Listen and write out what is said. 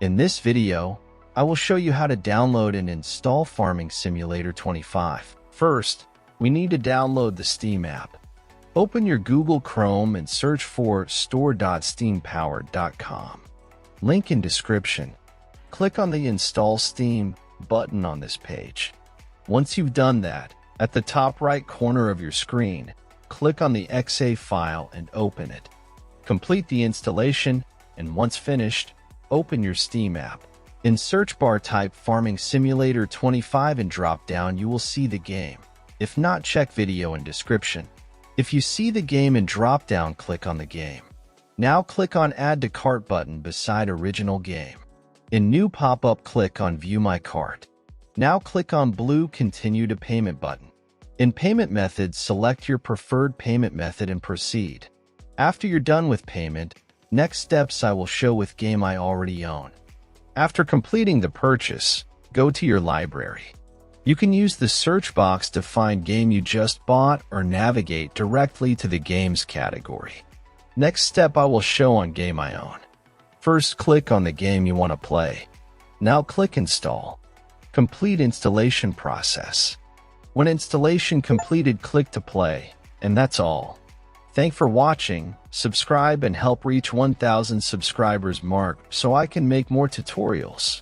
In this video, I will show you how to download and install Farming Simulator 25. First, we need to download the Steam app. Open your Google Chrome and search for store.steampowered.com. Link in description. Click on the Install Steam button on this page. Once you've done that, at the top right corner of your screen, click on the .exe file and open it. Complete the installation, and once finished, open your Steam app. In search bar type Farming Simulator 25 and drop down you will see the game. If not, check video in description. If you see the game in drop down, click on the game. Now click on Add to Cart button beside Original Game. In new pop-up, click on View My Cart. Now click on blue Continue to Payment button. In Payment Methods, select your preferred payment method and proceed. After you're done with payment, next steps I will show with game I already own. After completing the purchase, go to your library. You can use the search box to find game you just bought or navigate directly to the games category. Next step I will show on game I own. First, click on the game you want to play. Now click Install. Complete installation process. When installation completed, click to play, and that's all. Thanks for watching. Subscribe and help reach 1,000 subscribers mark so I can make more tutorials.